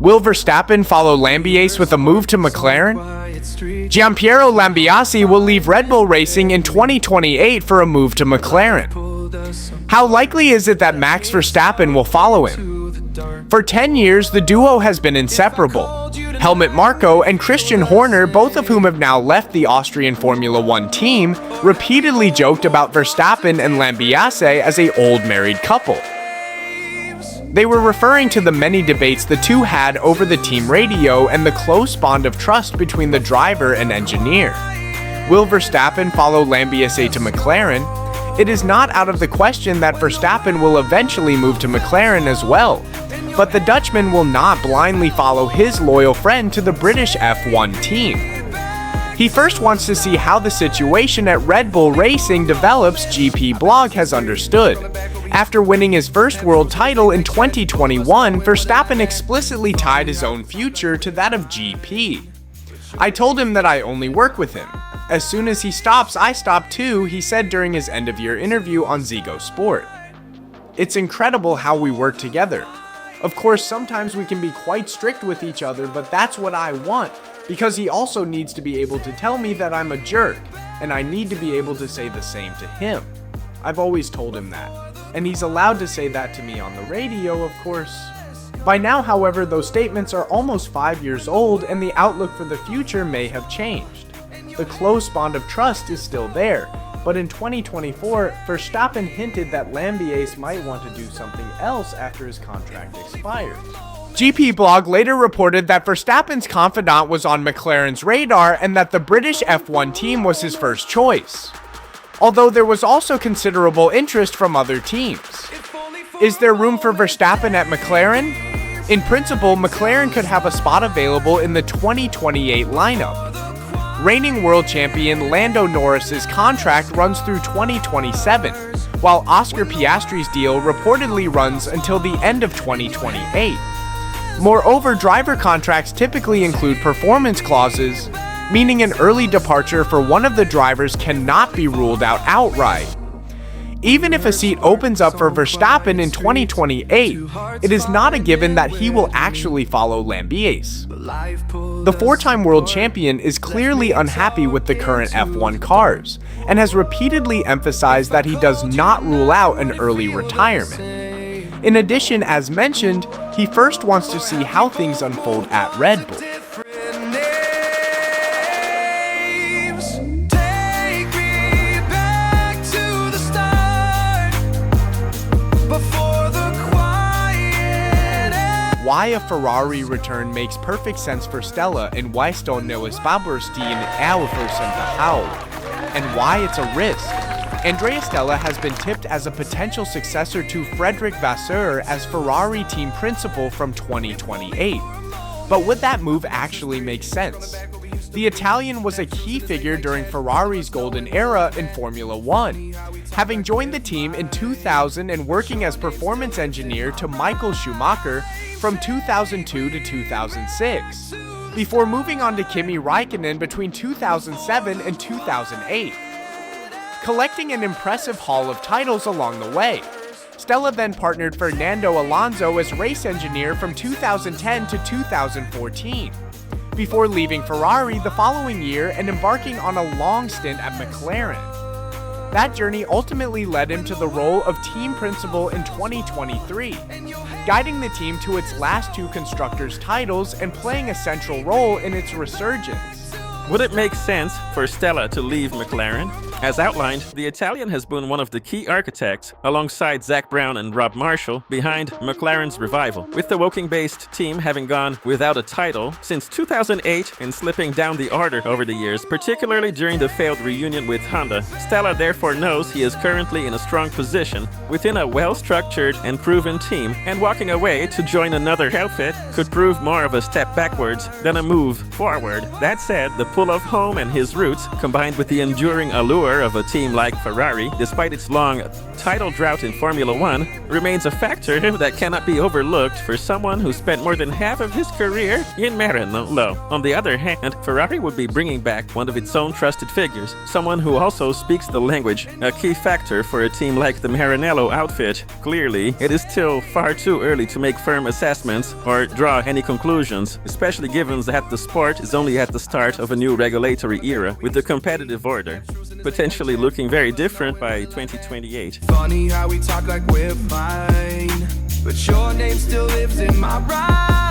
Will Verstappen follow Lambiase with a move to McLaren? Gianpiero Lambiase will leave Red Bull Racing in 2028 for a move to McLaren. How likely is it that Max Verstappen will follow him? For 10 years, the duo has been inseparable. Helmut Marko and Christian Horner, both of whom have now left the Austrian Formula 1 team, repeatedly joked about Verstappen and Lambiase as an old married couple. They were referring to the many debates the two had over the team radio and the close bond of trust between the driver and engineer. Will Verstappen follow Lambiase to McLaren? It is not out of the question that Verstappen will eventually move to McLaren as well, but the Dutchman will not blindly follow his loyal friend to the British F1 team. He first wants to see how the situation at Red Bull Racing develops, GP Blog has understood. After winning his first world title in 2021, Verstappen explicitly tied his own future to that of GP. I told him that I only work with him. As soon as he stops, I stop too, he said during his end-of-year interview on Ziggo Sport. It's incredible how we work together. Of course, sometimes we can be quite strict with each other, but that's what I want, because he also needs to be able to tell me that I'm a jerk, and I need to be able to say the same to him. I've always told him that, and he's allowed to say that to me on the radio, of course. By now, however, those statements are almost 5 years old, and the outlook for the future may have changed. The close bond of trust is still there, but in 2024, Verstappen hinted that Lambiase might want to do something else after his contract expires. GP Blog later reported that Verstappen's confidant was on McLaren's radar and that the British F1 team was his first choice, although there was also considerable interest from other teams. Is there room for Verstappen at McLaren? In principle, McLaren could have a spot available in the 2028 lineup. Reigning world champion Lando Norris's contract runs through 2027, while Oscar Piastri's deal reportedly runs until the end of 2028. Moreover, driver contracts typically include performance clauses, meaning an early departure for one of the drivers cannot be ruled out outright. Even if a seat opens up for Verstappen in 2028, it is not a given that he will actually follow Lambiase. The four-time world champion is clearly unhappy with the current F1 cars, and has repeatedly emphasized that he does not rule out an early retirement. In addition, as mentioned, he first wants to see how things unfold at Red Bull. Why a Ferrari return makes perfect sense for Stella and why Stone is Faberstein Alversen Howell, and why it's a risk. Andrea Stella has been tipped as a potential successor to Frederic Vasseur as Ferrari team principal from 2028. But would that move actually make sense? The Italian was a key figure during Ferrari's golden era in Formula 1, having joined the team in 2000 and working as performance engineer to Michael Schumacher from 2002 to 2006, before moving on to Kimi Räikkönen between 2007 and 2008, collecting an impressive haul of titles along the way. Stella then partnered Fernando Alonso as race engineer from 2010 to 2014, before leaving Ferrari the following year and embarking on a long stint at McLaren. That journey ultimately led him to the role of team principal in 2023, guiding the team to its last two constructors' titles and playing a central role in its resurgence. Would it make sense for Stella to leave McLaren? As outlined, the Italian has been one of the key architects, alongside Zak Brown and Rob Marshall, behind McLaren's revival, with the Woking-based team having gone without a title since 2008 and slipping down the order over the years, particularly during the failed reunion with Honda. Stella therefore knows he is currently in a strong position within a well-structured and proven team, and walking away to join another outfit could prove more of a step backwards than a move forward. That said, the pull of home and his roots, combined with the enduring allure power of a team like Ferrari, despite its long title drought in Formula One, remains a factor that cannot be overlooked for someone who spent more than half of his career in Maranello. On the other hand, Ferrari would be bringing back one of its own trusted figures, someone who also speaks the language, a key factor for a team like the Maranello outfit. Clearly, it is still far too early to make firm assessments or draw any conclusions, especially given that the sport is only at the start of a new regulatory era with the competitive order, potentially looking very different by 2028. Funny how we talk like we're fine, but your name still lives in my rhyme.